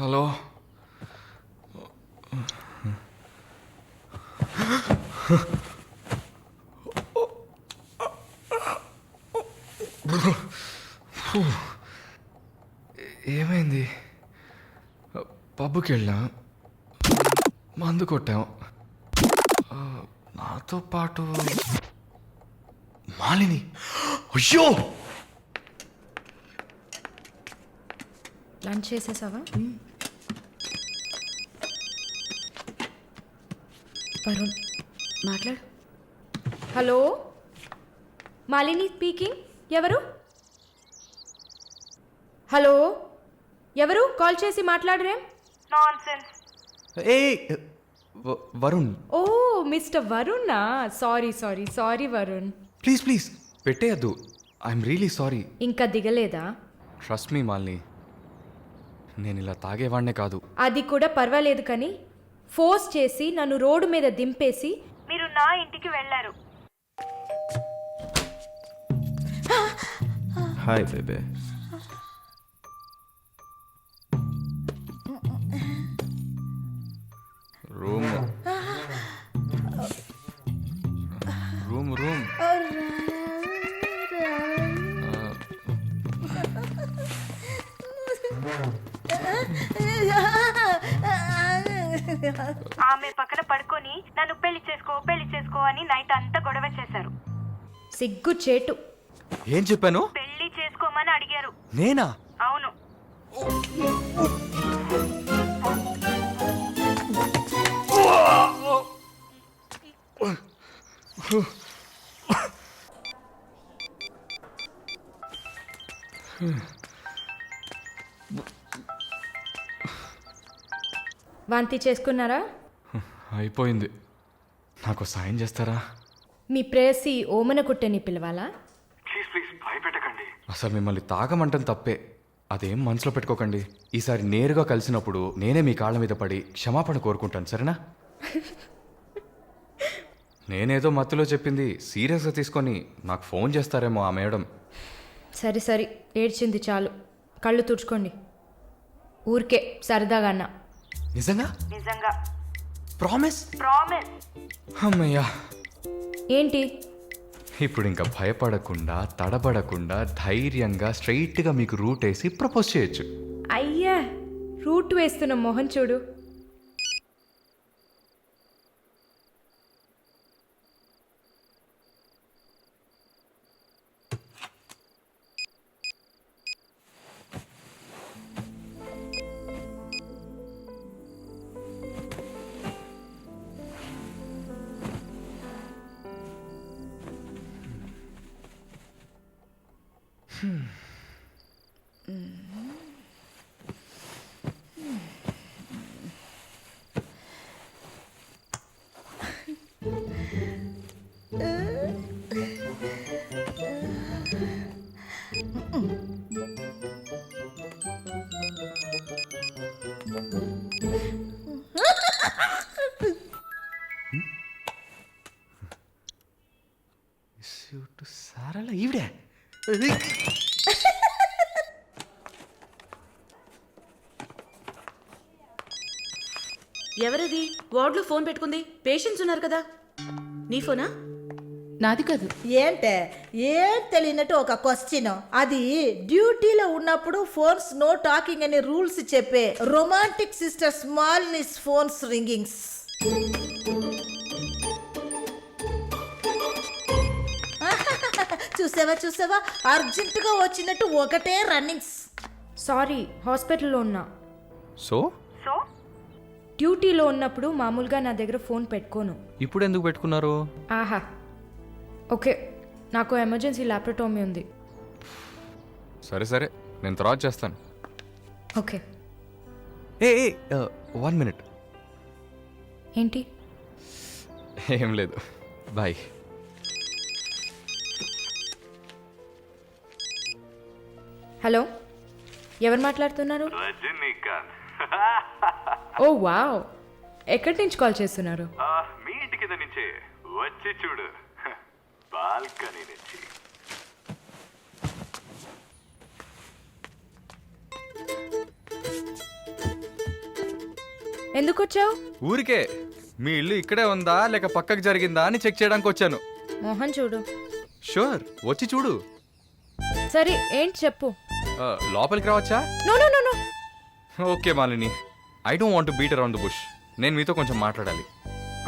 Hello. ఏమైంది? పబ్కి వెళ్ళాం, మందు కొట్టాం. నాతో పాటు మాలిని. అయ్యో, లంచ్ చేసేసావా? వరుణ్ మాట్లాడు. Hello, Malini speaking. ఎవరు? హలో, ఎవరు? కాల్ చేసి మాట్లాడరేం? ఏ వరుణ్. ఓ మిస్టర్ వరుణా. Sorry sorry sorry Varun. Please please పెట్టేయద్దు. I'm really sorry. ఇంకా దిగలేదా? ట్రస్ట్ మీ మాలిని, నేను ఇలా తాగేవాడినే కాదు. అది కూడా పర్వాలేదు, కానీ ఫోర్స్ చేసి నన్ను రోడ్డు మీద దింపేసి మీరు నా ఇంటికి వెళ్ళారు. Hi baby. Room room room. ఆమె పక్కన పడుకొని నన్ను పెళ్లి చేసుకో అని నైట్ అంతా గొడవ చేశారు. సిగ్గు చేటు. ఏం చెప్పాను? పెళ్లి చేసుకోమని అడిగారు. నేనా? అవును. వాంతి చేసుకున్నారా? అయిపోయింది. నాకు సాయం చేస్తారా? మీ ప్రేయసి ఓమన కుట్టని పిలవాలా? ప్లీజ్ భయపెట్టకండి. అసలు మిమ్మల్ని తాగమంటం తప్పే, అదేం మనసులో పెట్టుకోకండి. ఈసారి నేరుగా కలిసినప్పుడు నేనే మీ కాళ్ళ మీద పడి క్షమాపణ కోరుకుంటాను, సరేనా? నేనేదో మత్తులో చెప్పింది సీరియస్గా తీసుకొని నాకు ఫోన్ చేస్తారేమో ఆ మేడం. సరే సరే, ఏడ్చింది చాలు. కళ్ళు తుడుచుకోండి. ఊరికే సరదాగా అన్నా. నిజంగా? నిజంగా. ప్రామిస్? ప్రామిస్. అమ్మయ్యా. ఏంటి? ఇప్పుడు ఇంకా భయపడకుండా తడబడకుండా ధైర్యంగా స్ట్రైట్గా మీకు రూట్ వేసి ప్రపోజ్ చేయొచ్చు. అయ్యా, రూట్ వేస్తున్న మొహం చూడు. సారళ ఈవిడే. ఎవరది వార్డులో ఫోన్ పెట్టుకుంది? పేషెంట్స్ ఉన్నారు కదా. నీ ఫోనా? నాది కాదు. ఏంటే ఏం తెలియనట్టు ఒక క్వశ్చన్. అది డ్యూటీలో ఉన్నప్పుడు ఫోన్స్ నో టాకింగ్ అనే రూల్స్ చెప్పే romantic sister smallness phones ringings. చూసావా అర్జెంటుగా వచ్చినట్టు ఒకటే రన్నింగ్స్. సారీ, హాస్పిటల్లో ఉన్నా. సో డ్యూటీలో ఉన్నప్పుడు మామూలుగా నా దగ్గర ఫోన్ పెట్టుకోను. ఇప్పుడు ఎందుకు పెట్టుకున్నారు? ఆహా, ఓకే. నాకు ఎమర్జెన్సీ ల్యాప్రటోమీ ఉంది. సరే సరే, నేను తర్వాత చేస్తాను. ఓకే. ఏ 1 minute. ఏంటి? ఏం లేదు, బాయ్. హలో, ఎవరు మాట్లాడుతున్నారు? రజనీకాంత్. ఓ వావ్, ఎక్కడి నుంచి కాల్ చేస్తున్నారు? మీ ఇంటి కింద నుంచే వచ్చి చూడు, బాల్కనీ నుంచి. ఎందుకు వచ్చావు? ఊరికే మీ ఇల్లు ఇక్కడే ఉందా లేక పక్కకు జరిగిందా అని చెక్ చేయడానికి వచ్చాను. మోహన్ చూడు. షూర్, వచ్చి చూడు. సరే ఏంటి చెప్పు. లోపలికి రావచ్చా? No no no no. Okay Malini, I don't want to beat around the bush. నేను మీతో కొంచెం మాట్లాడాలి.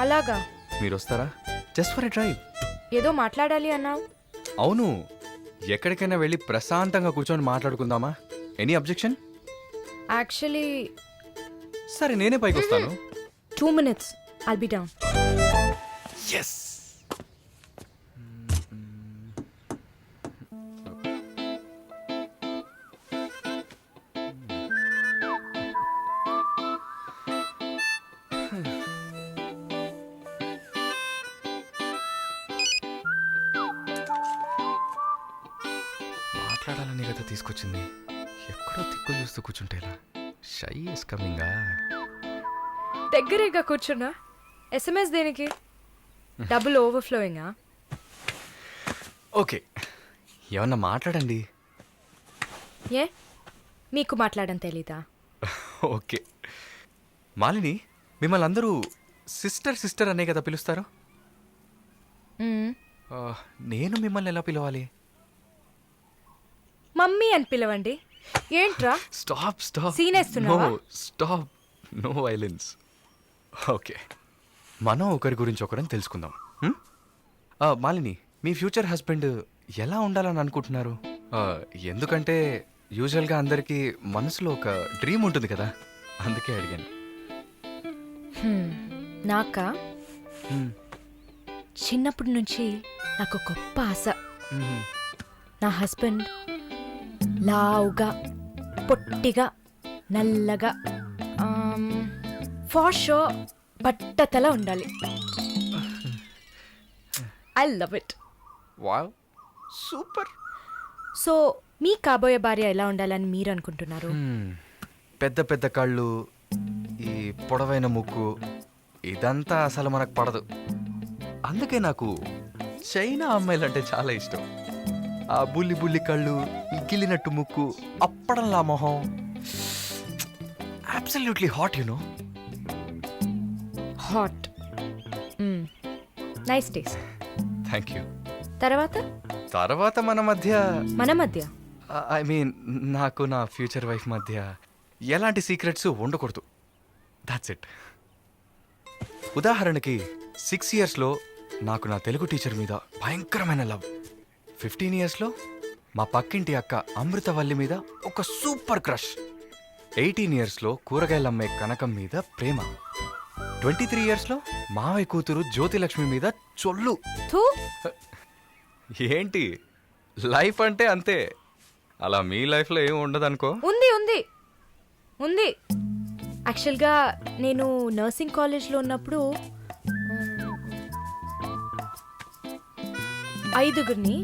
అలాగా? మీరు వస్తారా? Just for a drive. ఏదో మాట్లాడాలి అన్నావు. అవును, ఎక్కడికైనా వెళ్ళి ప్రశాంతంగా కూర్చొని మాట్లాడుకుందామా? Any objection? యాక్చువల్లీ సరే నేనే పైకి వస్తాను. 2 minutes. I'll be down. Yes. మాట్లాడాలని కదా తీసుకొచ్చింది. ఎక్కడో తిక్కులు చూస్తూ కూర్చుంటేలా. Shy is కమింగా. దగ్గరేగా కూర్చున్నా. SMS దేనికి? డబుల్ ఓవర్ఫ్లోయింగా? ఓకే, ఏమన్నా మాట్లాడండి. ఏ మీకు మాట్లాడడం తెలీదా? ఓకే మాలిని, మిమ్మల్ని అందరూ సిస్టర్ సిస్టర్ అనే కదా పిలుస్తారు. నేను మిమ్మల్ని ఎలా పిలవాలి? మమ్మీ అని పిలవండి. ఏంట్రా స్టాప్ స్టాప్. Scene వేస్తున్నావా? Stop, no violence. ఓకే, మనం ఒకరి గురించి ఒకరని తెలుసుకుందాం. మాలిని, మీ ఫ్యూచర్ హస్బెండ్ ఎలా ఉండాలని అనుకుంటున్నారు? ఎందుకంటే యూజువల్గా అందరికీ మనసులో ఒక డ్రీమ్ ఉంటుంది కదా, అందుకే అడిగాను. నాకా? Hmm. చిన్నప్పటి నుంచి నాకు గొప్ప ఆశ. Mhm. నా హస్బెండ్ లావుగా, పొట్టిగా, నల్లగా, ఫార్ షో బట్టతల ఉండాలి. I love it. Wow, super. So మీ కాబోయే భార్య ఎలా ఉండాలని మీరు అనుకుంటున్నారు? పెద్ద పెద్ద కళ్ళు, ఈ పొడవైన ముక్కు, ఇదంతా అసలు మనకు పడదు. అందుకే నాకు చైనా అమ్మాయిలంటే చాలా ఇష్టం. ఆ బుల్లి బుల్లి కళ్ళు, ఈ గిల్లినట్టు ముక్కు, అప్పడంలా మొహం, absolutely hot you know. Hot. Nice taste. Thank you. తర్వాత మన మధ్య, ఐ మీన్ నాకు నా ఫ్యూచర్ వైఫ్ మధ్య ఎలాంటి సీక్రెట్స్ ఉండకూడదు. That's it. ఉదాహరణకి 6 yearsలో నాకు నా తెలుగు టీచర్ మీద భయంకరమైన లవ్. 15 yearsలో మా పక్కింటి అక్క అమృతవల్లి మీద ఒక సూపర్ క్రష్. 18 yearsలో కూరగాయలమ్మే కనకం మీద ప్రేమ. 23 yearsలో మావయ్య కూతురు జ్యోతిలక్ష్మి మీద చొల్లు. థూ. ఏంటి, లైఫ్ అంటే అంతే. అలా మీ లైఫ్లో ఏం ఉండదనుకో. ఉంది ఉంది ఉంది. యాక్చువల్గా నేను నర్సింగ్ కాలేజ్లో ఉన్నప్పుడు 5గురిని,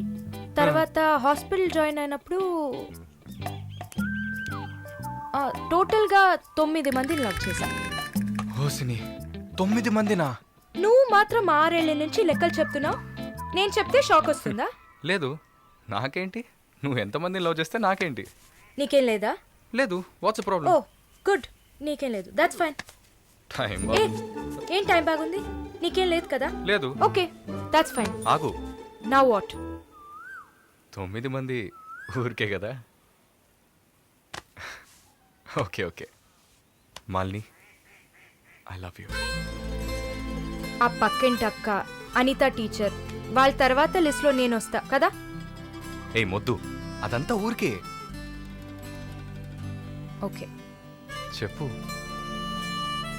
తర్వాత హాస్పిటల్ జాయిన్ అయినప్పుడు టోటల్గా 9 మందిని లవ్ చేశా. హోసిని, 9 మందినా? నువ్వు మాత్రం 6 ఏళ్ల నుంచి లెక్కలు చెప్తున్నావు. నేను చెప్తే షాక్ వస్తుందా? లేదు, నాకేంటి, నువ్వు ఎంతమందిని లవ్ చేస్తే నాకేంటి. నీకేం లేదా? లేదు. వాట్స్ ఓ ప్రాబ్లం? గుడ్, నీకేం లేదు. That's fine. టైం ఏం టైం బాగుంది? నీకేం లేదు కదా? లేదు. Okay, that's fine. ఆగు. Now what? 9 మంది ఊరికే కదా. Okay okay Malini, I love you. ఆ పక్కింటి అక్క, అనిత టీచర్, వాళ్ళ తర్వాత లిస్ట్లో నేను వస్తా కదా. ఏ మొద్దు, అదంతా ఊరికే. ఓకే చెప్పు.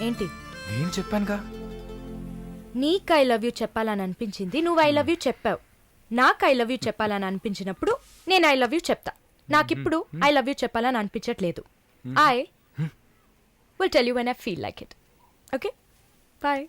ఏంటి? నేను చెప్పానుగా. నీకు ఐ లవ్ యూ చెప్పాలని అనిపించింది, నువ్వు ఐ లవ్ యూ చెప్పావు. నాకు ఐ లవ్ యూ చెప్పాలని అనిపించినప్పుడు నేను ఐ లవ్ యూ చెప్తా. నాకిప్పుడు ఐ లవ్ యూ చెప్పాలని అనిపించట్లేదు. I will tell you when I feel like it. Okay, bye.